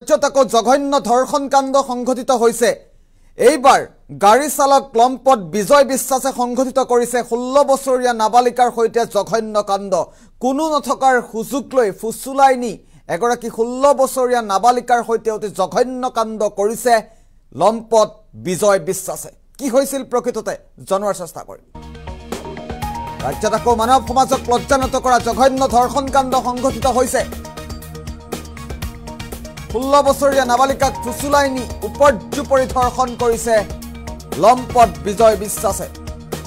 আকৌ জঘন্য ধৰ্ষণ কাণ্ড সংঘটিত হৈছে। এইবাৰ গাড়ী চালক লম্পট বিজয় বিশ্বাসে সংঘটিত কৰিছে 16 বছৰীয়া নাবালিকাৰ সৈতে জঘন্য কাণ্ড। কোনো নথকাৰ সুযোগ লৈ ফুচুলাই নি এগৰাকী 16 বছৰীয়া নাবালিকাৰ সৈতে অতি জঘন্য কাণ্ড কৰিছে লম্পট বিজয় বিশ্বাসে। কি হৈছিল প্ৰকৃততে জনোৱাৰ চেষ্টা কৰিম। ৰাজ্যত আকৌ মানৱ সমাজক লজ্জানত কৰা জঘন্য ধৰ্ষণ কাণ্ড সংঘটিত হৈছে। 16 বছৰীয়া নাবালিকাক ফুচুলাই নি উপৰ্যুপৰি ধৰ্ষণ কৰিছে লম্পট বিজয় বিশ্বাসে।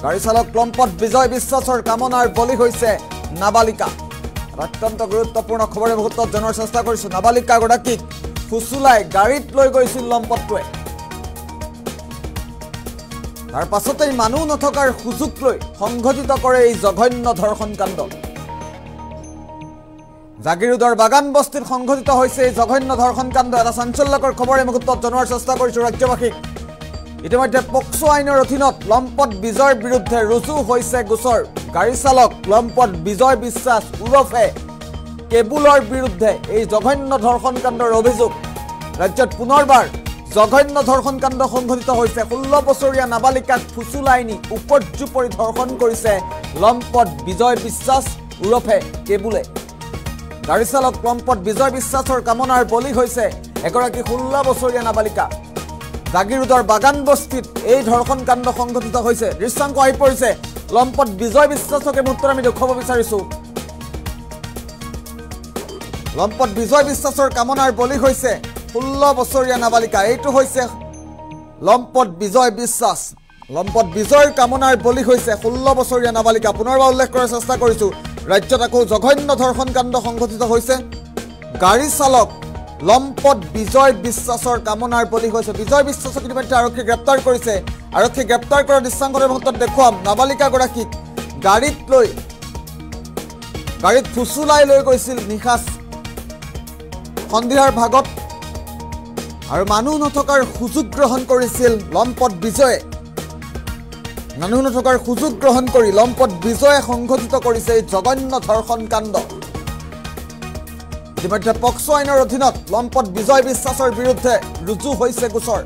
গাড়ী চালক লম্পট বিজয় বিশ্বাসৰ কামনাৰ বলি হৈছে নাবালিকা। অত্যন্ত গুৰুত্বপূৰ্ণ খবৰে মুহূৰ্তত জনোৱাৰ চেষ্টা কৰিছো। নাবালিকাগৰাকীক ফুচুলাই গাড়ীত লৈ গৈছিল লম্পটটোৱে। তাৰ পাছতেই মানুহ নথকাৰ সুযোগ লৈ সংঘটিত কৰে এই জঘন্য ধৰ্ষণ কাণ্ড। জাগিৰোডৰ বাগান বস্তিত সংঘটিত হৈছে এই জঘন্য ধৰ্ষণ কাণ্ড। এটা চাঞ্চল্যকৰ খবৰে মুহূৰ্তত জনোৱাৰ চেষ্টা কৰিছো ৰাজ্যবাসীক। ইতিমধ্যে পক্সো আইনৰ অধীনত লম্পট বিজয়ৰ বিৰুদ্ধে ৰুজু হৈছে গোচৰ। গাড়ী চালক লম্পট বিজয় বিশ্বাস উৰফে কেবুলৰ বিৰুদ্ধে এই জঘন্য ধৰ্ষণ কাণ্ডৰ অভিযোগ। ৰাজ্যত পুনৰবাৰ জঘন্য ধৰ্ষণ কাণ্ড সংঘটিত হৈছে। 16 বছৰীয়া নাবালিকাক ফুচুলাই নি উপৰ্যুপৰি ধৰ্ষণ কৰিছে লম্পট বিজয় বিশ্বাস উৰফে কেবুলে। গাড়ী চালক লম্পট বিজয় বিশ্বাসৰ কামনাৰ বলি হৈছে এগৰাকী 16 বছৰীয়া নাবালিকা। জাগিৰোডৰ বাগান বস্তিত এই ধৰ্ষণ কাণ্ড সংঘটিত হৈছে। দৃশ্যাংক আহি পৰিছে। লম্পট বিজয় বিশ্বাসকে মুহূৰ্তত আমি দেখুৱাব বিচাৰিছো। লম্পট বিজয় বিশ্বাসৰ কামনাৰ বলি হৈছে 16 বছৰীয়া নাবালিকা। এইটো হৈছে লম্পট বিজয় বিশ্বাস। লম্পট বিজয়ৰ কামনাৰ বলি হৈছে 16 বছৰীয়া নাবালিকা। পুনৰবাৰ উল্লেখ কৰাৰ চেষ্টা কৰিছো। ৰাজ্যত আকৌ জঘন্য ধৰ্ষণ কাণ্ড সংঘটিত হৈছে। গাড়ী চালক লম্পট বিজয় বিশ্বাসৰ কামনাৰ বলি হৈছে। বিজয় বিশ্বাসক ইতিমধ্যে আৰক্ষীয়ে গ্ৰেপ্তাৰ কৰিছে। আৰক্ষীয়ে গ্ৰেপ্তাৰ কৰা দৃশ্যাংকৰ মুহূৰ্তত দেখুৱাম। নাবালিকাগৰাকীক গাড়ীত ফুচুলাই লৈ গৈছিল নিশা সন্ধিয়াৰ ভাগত আৰু মানুহ নথকাৰ সুযোগ গ্ৰহণ কৰিছিল লম্পট বিজয়ে। মানুহ নথকাৰ সুযোগ গ্ৰহণ কৰি লম্পট বিজয়ে সংঘটিত কৰিছে এই জঘন্য ধৰ্ষণ কাণ্ড। ইতিমধ্যে পক্সো আইনৰ অধীনত লম্পট বিজয় বিশ্বাসৰ বিৰুদ্ধে ৰুজু হৈছে গোচৰ।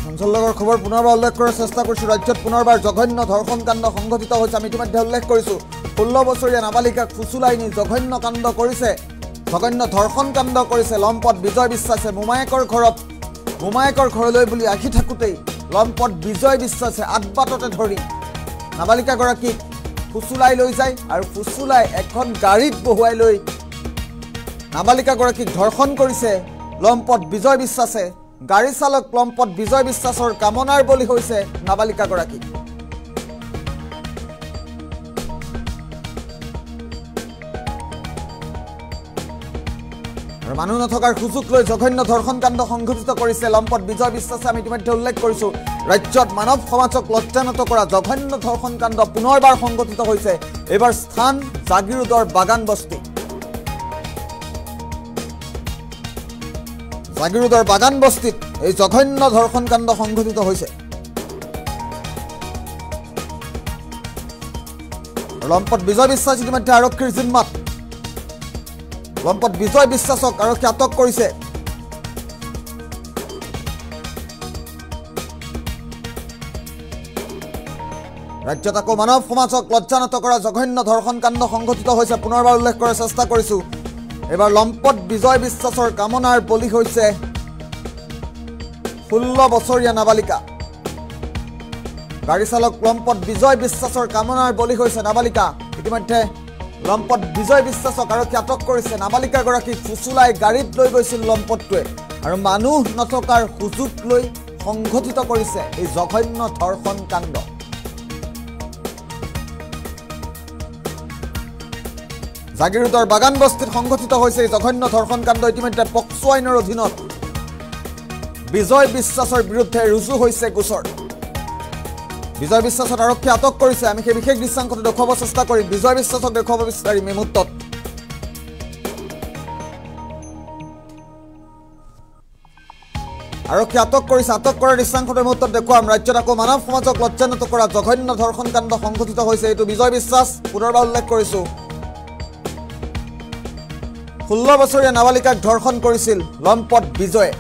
চাঞ্চল্যকৰ খবৰ পুনৰবাৰ উল্লেখ কৰাৰ চেষ্টা কৰিছো। ৰাজ্যত পুনৰবাৰ জঘন্য ধৰ্ষণ কাণ্ড সংঘটিত হৈছে। আমি ইতিমধ্যে উল্লেখ কৰিছো 16 বছৰীয়া নাবালিকাক ফুচুলাই নি জঘন্য কাণ্ড কৰিছে, জঘন্য ধৰ্ষণ কাণ্ড কৰিছে লম্পট বিজয় বিশ্বাসে। মোমায়েকৰ ঘৰলৈ বুলি আহি থাকোঁতেই লম্পট বিজয় বিশ্বাসে আদবাটতে ধৰি নাবালিকাগৰাকীক ফুচুলাই লৈ যায় আৰু ফুচুলাই এখন গাড়ীত বহুৱাই লৈ নাবালিকাগৰাকীক ধৰ্ষণ কৰিছে লম্পট বিজয় বিশ্বাসে। গাড়ী চালক লম্পট বিজয় বিশ্বাসৰ কামনাৰ বলি হৈছে নাবালিকাগৰাকী। আৰু মানুহ নথকাৰ সুযোগ লৈ জঘন্য ধৰ্ষণ কাণ্ড সংঘটিত কৰিছে লম্পট বিজয় বিশ্বাসে। আমি ইতিমধ্যে উল্লেখ কৰিছো। ৰাজ্যত মানৱ সমাজক লজ্জানত কৰা জঘন্য ধৰ্ষণ কাণ্ড পুনৰবাৰ সংঘটিত হৈছে। এইবাৰ স্থান জাগিৰোডৰ বাগান বস্তি। জাগিৰোডৰ বাগান বস্তিত এই জঘন্য ধৰ্ষণ কাণ্ড সংঘটিত হৈছে। লম্পট বিজয় বিশ্বাস ইতিমধ্যে আৰক্ষীৰ জিম্মাত। লম্পট বিজয় বিশ্বাসক আৰক্ষী আটক কৰিছে। ৰাজ্যত আকৌ মানৱ সমাজক লজ্জানত কৰা জঘন্য ধৰ্ষণ কাণ্ড সংঘটিত হৈছে। পুনৰবাৰ উল্লেখ কৰাৰ চেষ্টা কৰিছো। এইবাৰ লম্পট বিজয় বিশ্বাসৰ কামনাৰ বলি হৈছে 16 বছৰীয়া নাবালিকা। গাড়ী চালক লম্পট বিজয় বিশ্বাসৰ কামনাৰ বলি হৈছে নাবালিকা। ইতিমধ্যে লম্পট বিজয় বিশ্বাসক আৰক্ষী আটক কৰিছে। নাবালিকাগৰাকীক ফুচুলাই গাড়ীত লৈ গৈছিল লম্পটটোৱে আৰু মানুহ নথকাৰ সুযোগ লৈ সংঘটিত কৰিছে এই জঘন্য ধৰ্ষণ কাণ্ড। জাগিৰোডৰ বাগান বস্তিত সংঘটিত হৈছে এই জঘন্য ধৰ্ষণ কাণ্ড ইতিমধ্যে পক্সো আইনৰ অধীনত বিজয় বিশ্বাসৰ বিৰুদ্ধে ৰুজু হৈছে গোচৰ বিজয় বিশ্বাসক আৰক্ষীয়ে আটক কৰিছে আমি সেই বিশেষ দৃশ্যাংশটো দেখুৱাব চেষ্টা কৰিম বিজয় বিশ্বাসক দেখুৱাব বিচাৰিম এই মুহূৰ্তত আৰক্ষী আটক কৰিছে আটক কৰাৰ দৃশ্যাংশটো মুহূৰ্তত দেখুৱাম ৰাজ্যত আকৌ মানৱ সমাজক লজ্জান্বিত কৰা জঘন্য ধৰ্ষণ কাণ্ড সংঘটিত হৈছে এইটো বিজয় বিশ্বাস পুনৰবাৰ উল্লেখ কৰিছো 16 বছৰীয়া নাবালিকাক ধৰ্ষণ কৰিছিল লম্পট বিজয়ে